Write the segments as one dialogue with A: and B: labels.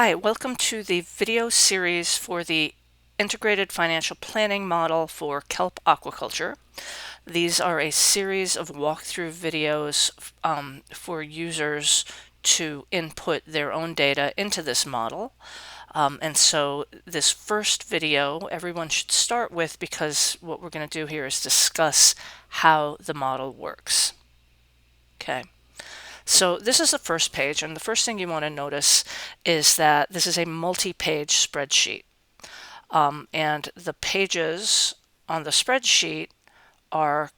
A: Hi, welcome to the video series for the Integrated Financial Planning Model for Kelp Aquaculture. These are a series of walkthrough videos for users to input their own data into this model. And so this first video everyone should start with, because what we're going to do here is discuss how the model works. Okay. So this is the first page, and the first thing you want to notice is that this is a multi-page spreadsheet. And the pages on the spreadsheet are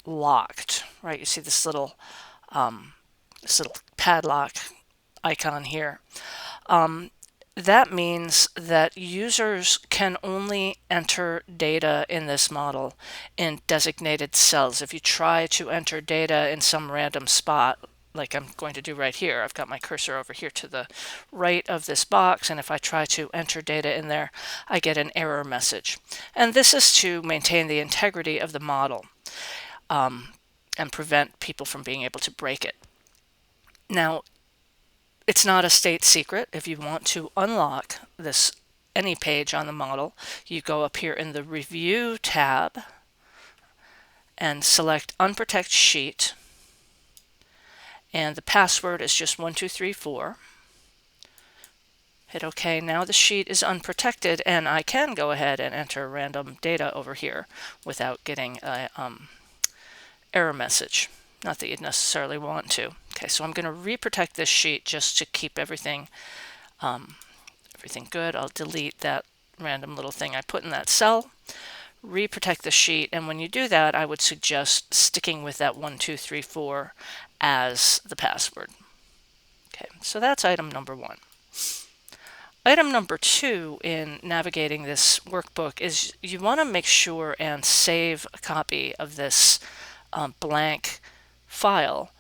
A: locked, right? You see this little padlock icon here. That means that users can only enter data in this model in designated cells. If you try to enter data in some random spot, like I'm going to do right here, I've got my cursor over here to the right of this box, and if I try to enter data in there, I get an error message. And this is to maintain the integrity of the model and prevent people from being able to break it. Now, it's not a state secret. If you want to unlock any page on the model, you go up here in the Review tab and select Unprotect Sheet, and the password is just 1234. Hit OK. Now the sheet is unprotected, and I can go ahead and enter random data over here without getting a error message. Not that you'd necessarily want to. Okay, so I'm going to reprotect this sheet just to keep everything good. I'll delete that random little thing I put in that cell, reprotect the sheet, and when you do that, I would suggest sticking with that 1234 as the password. Okay, so that's item number one. Item number two in navigating this workbook is you want to make sure and save a copy of this blank file,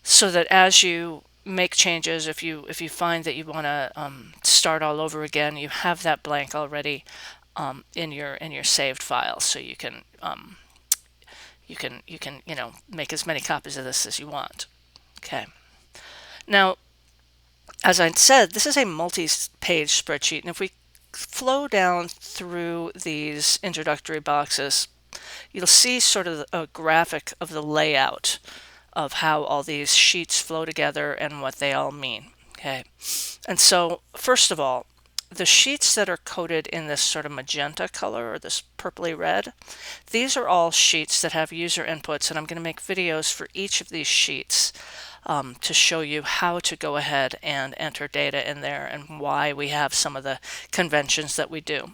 A: so that as you make changes, if you find that you want to start all over again, you have that blank already in your saved file, so you can make as many copies of this as you want. Okay. Now, as I said, this is a multi-page spreadsheet, and if we flow down through these introductory boxes, you'll see sort of a graphic of the layout of how all these sheets flow together and what they all mean. Okay, and so first of all, the sheets that are coded in this sort of magenta color or this purpley red, these are all sheets that have user inputs, and I'm going to make videos for each of these sheets to show you how to go ahead and enter data in there and why we have some of the conventions that we do.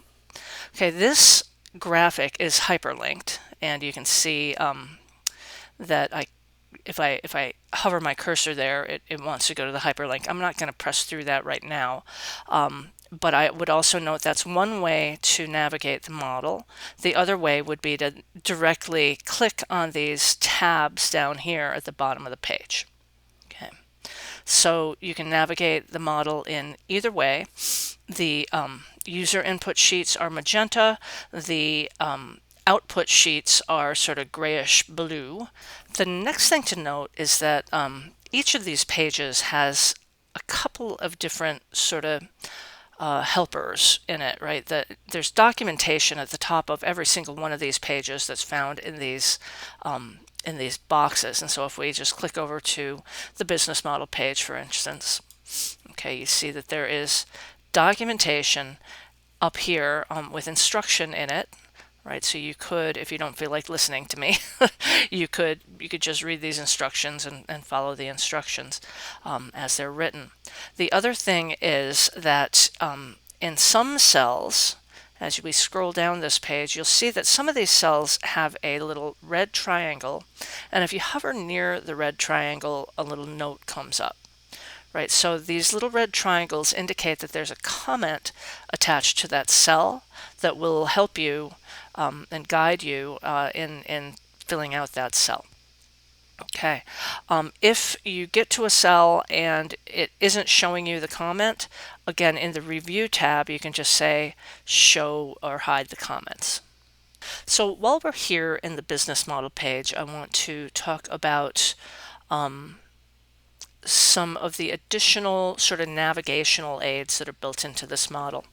A: Okay, this graphic is hyperlinked, and you can see that if I hover my cursor there, it wants to go to the hyperlink. I'm not going to press through that right now, but I would also note that's one way to navigate the model. The other way would be to directly click on these tabs down here at the bottom of the page. Okay, so you can navigate the model in either way. The user input sheets are magenta. The output sheets are sort of grayish blue. The next thing to note is that each of these pages has a couple of different sort of helpers in it, right? There's documentation at the top of every single one of these pages that's found in these boxes. And so if we just click over to the business model page, for instance, okay, you see that there is documentation up here with instruction in it. Right, so you could, if you don't feel like listening to me, you could just read these instructions and follow the instructions as they're written. The other thing is that in some cells, as we scroll down this page, you'll see that some of these cells have a little red triangle, and if you hover near the red triangle, a little note comes up. Right, so these little red triangles indicate that there's a comment attached to that cell that will help you and guide you in filling out that cell. Okay, if you get to a cell and it isn't showing you the comment, again, in the Review tab, you can just say show or hide the comments. So while we're here in the business model page, I want to talk about some of the additional sort of navigational aids that are built into this model.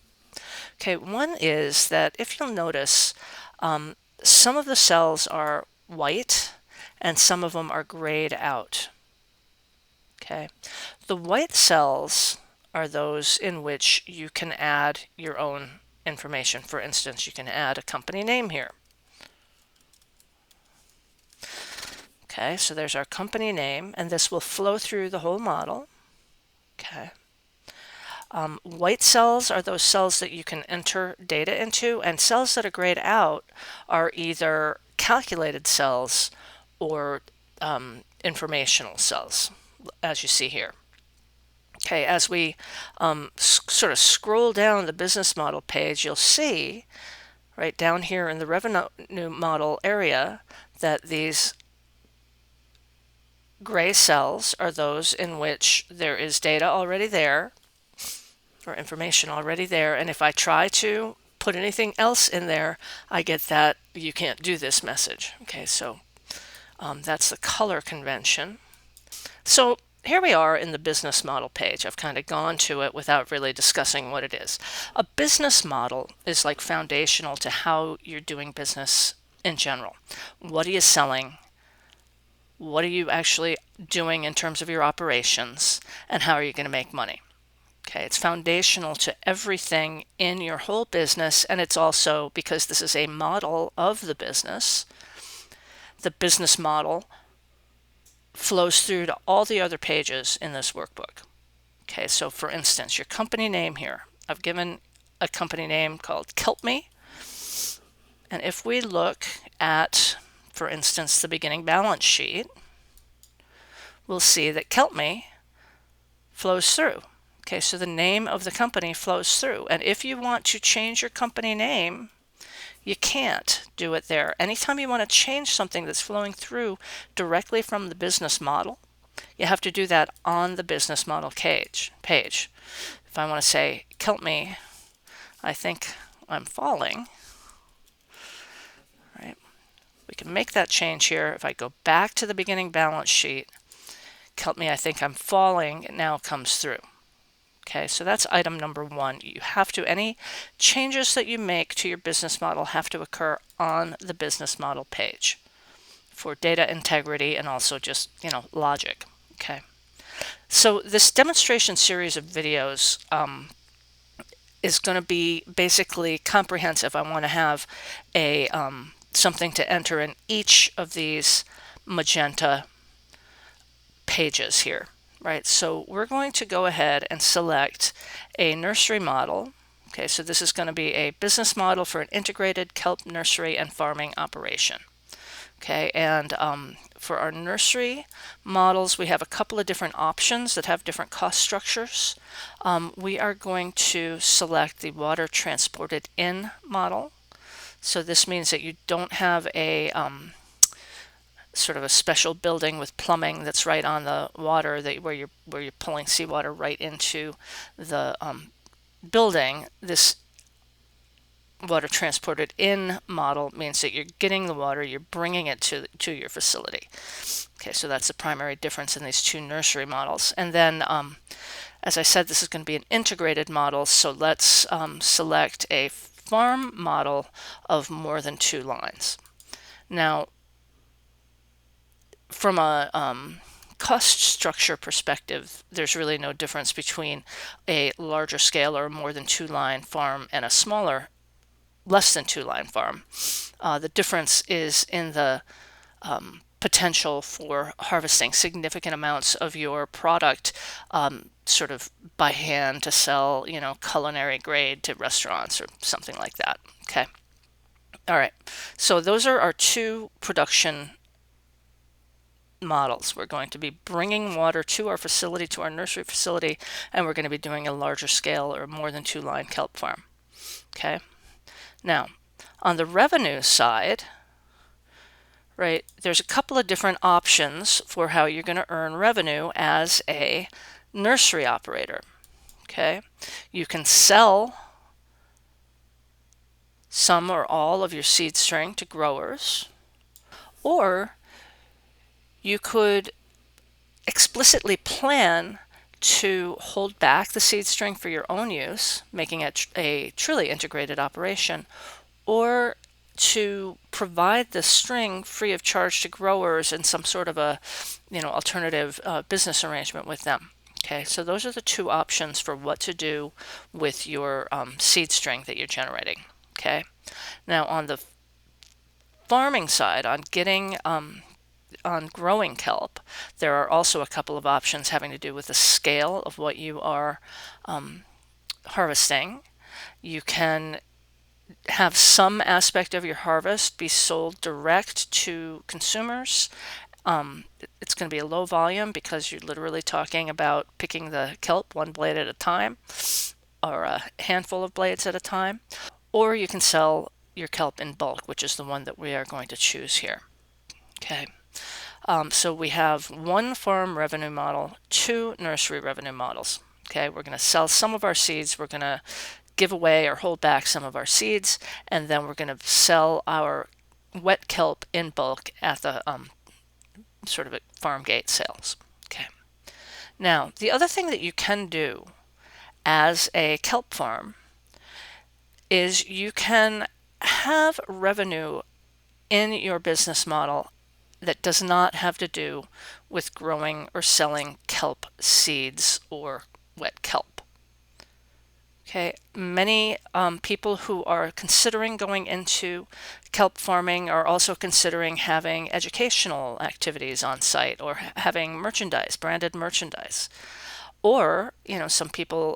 A: Okay, one is that if you'll notice, some of the cells are white and some of them are grayed out. Okay, the white cells are those in which you can add your own information. For instance, you can add a company name here. Okay, so there's our company name, and this will flow through the whole model. Okay. White cells are those cells that you can enter data into, and cells that are grayed out are either calculated cells or informational cells, as you see here. Okay, as we sort of scroll down the business model page, you'll see right down here in the revenue model area that these gray cells are those in which there is data already there or information already there, and if I try to put anything else in there, I get that you can't do this message. Okay, so that's the color convention. So here we are in the business model page. I've kind of gone to it without really discussing what it is. A business model is like foundational to how you're doing business in general. What are you selling? What are you actually doing in terms of your operations? And how are you going to make money? Okay, it's foundational to everything in your whole business, and it's also, because this is a model of the business model flows through to all the other pages in this workbook. Okay, so for instance, your company name here, I've given a company name called Kelp. And if we look at, for instance, the beginning balance sheet, we'll see that Kelp flows through. Okay, so the name of the company flows through. And if you want to change your company name, you can't do it there. Anytime you want to change something that's flowing through directly from the business model, you have to do that on the business model page. If I want to say, Kelp, I think I'm falling, right? We can make that change here. If I go back to the beginning balance sheet, Kelp, I think I'm falling, it now comes through. Okay, so that's item number one. You have to, any changes that you make to your business model have to occur on the business model page for data integrity and also just, logic. Okay, so this demonstration series of videos is going to be basically comprehensive. I want to have a something to enter in each of these magenta pages here. Right, so we're going to go ahead and select a nursery model. Okay, so this is going to be a business model for an integrated kelp nursery and farming operation. Okay, and for our nursery models, we have a couple of different options that have different cost structures. We are going to select the water transported in model. So this means that you don't have a sort of a special building with plumbing that's right on the water where you're pulling seawater right into the building. This water transported in model means that you're getting the water, you're bringing it to your facility. Okay, so that's the primary difference in these two nursery models. And then, as I said, this is going to be an integrated model, so let's select a farm model of more than 2 lines. Now, from a cost structure perspective, there's really no difference between a larger scale or more than 2 line farm and a smaller, less than 2 line farm. The difference is in the potential for harvesting significant amounts of your product sort of by hand to sell, culinary grade to restaurants or something like that. Okay. All right. So those are our 2 production models. We're going to be bringing water to our facility, to our nursery facility, and we're going to be doing a larger scale or more than 2 line kelp farm. Okay. Now, on the revenue side, right, there's a couple of different options for how you're going to earn revenue as a nursery operator. Okay. You can sell some or all of your seed string to growers, or you could explicitly plan to hold back the seed string for your own use, making it a truly integrated operation, or to provide the string free of charge to growers in some sort of a alternative business arrangement with them. Okay, so those are the two options for what to do with your seed string that you're generating. Okay, now on the farming side, on getting on growing kelp, there are also a couple of options having to do with the scale of what you are harvesting. You can have some aspect of your harvest be sold direct to consumers. It's going to be a low volume because you're literally talking about picking the kelp one blade at a time or a handful of blades at a time. Or you can sell your kelp in bulk, which is the one that we are going to choose here. Okay. So we have one farm revenue model, two nursery revenue models. Okay, we're going to sell some of our seeds. We're going to give away or hold back some of our seeds, and then we're going to sell our wet kelp in bulk at the sort of at farm gate sales. Okay. Now, the other thing that you can do as a kelp farm is you can have revenue in your business model that does not have to do with growing or selling kelp seeds or wet kelp. Okay, many people who are considering going into kelp farming are also considering having educational activities on site or having merchandise, branded merchandise. Or, some people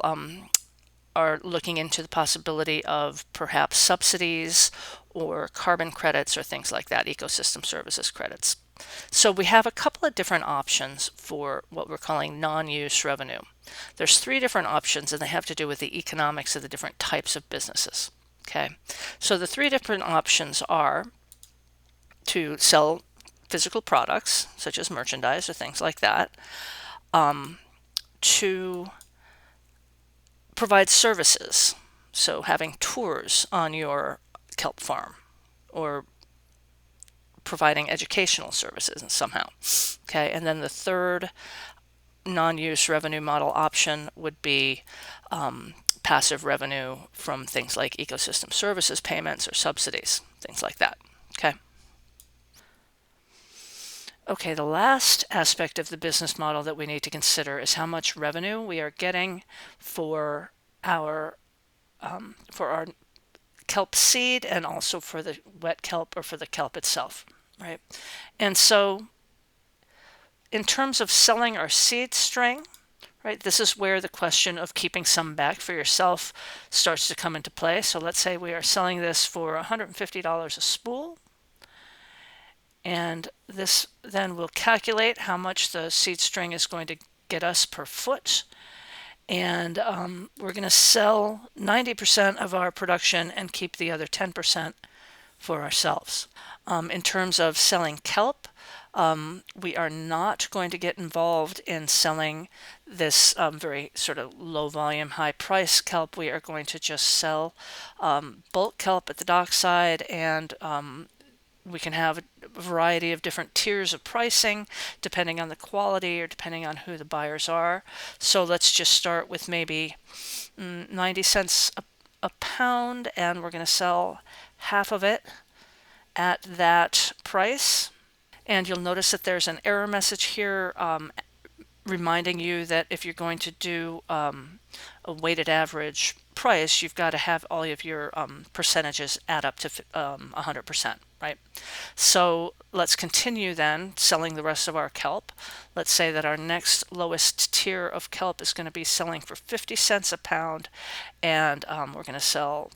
A: are looking into the possibility of perhaps subsidies or carbon credits or things like that, ecosystem services credits. So we have a couple of different options for what we're calling non-use revenue. There's three different options, and they have to do with the economics of the different types of businesses. Okay, so the three different options are to sell physical products, such as merchandise or things like that, to provide services, so having tours on your kelp farm or providing educational services somehow. Okay, and then the third non-use revenue model option would be passive revenue from things like ecosystem services payments or subsidies, things like that. Okay. Okay, the last aspect of the business model that we need to consider is how much revenue we are getting for our kelp seed and also for the wet kelp or for the kelp itself, right? And so in terms of selling our seed string, right, this is where the question of keeping some back for yourself starts to come into play. So let's say we are selling this for $150 a spool. And this then will calculate how much the seed string is going to get us per foot. And we're going to sell 90% of our production and keep the other 10% for ourselves. In terms of selling kelp, we are not going to get involved in selling this very sort of low volume, high price kelp. We are going to just sell bulk kelp at the dockside, and we can have a variety of different tiers of pricing depending on the quality or depending on who the buyers are. So let's just start with maybe 90 cents a pound, and we're going to sell half of it at that price. And you'll notice that there's an error message here reminding you that if you're going to do a weighted average price, you've got to have all of your percentages add up to 100%, right? So let's continue then selling the rest of our kelp. Let's say that our next lowest tier of kelp is going to be selling for 50 cents a pound, and we're going to sell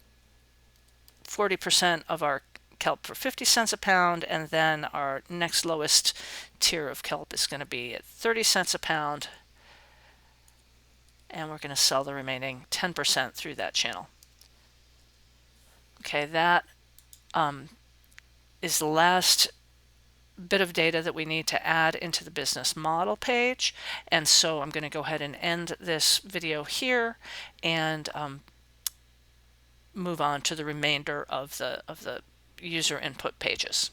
A: 40% of our kelp for 50 cents a pound, and then our next lowest tier of kelp is going to be at 30 cents a pound, and we're going to sell the remaining 10% through that channel. Okay, that is the last bit of data that we need to add into the business model page, and so I'm going to go ahead and end this video here and move on to the remainder of the user input pages.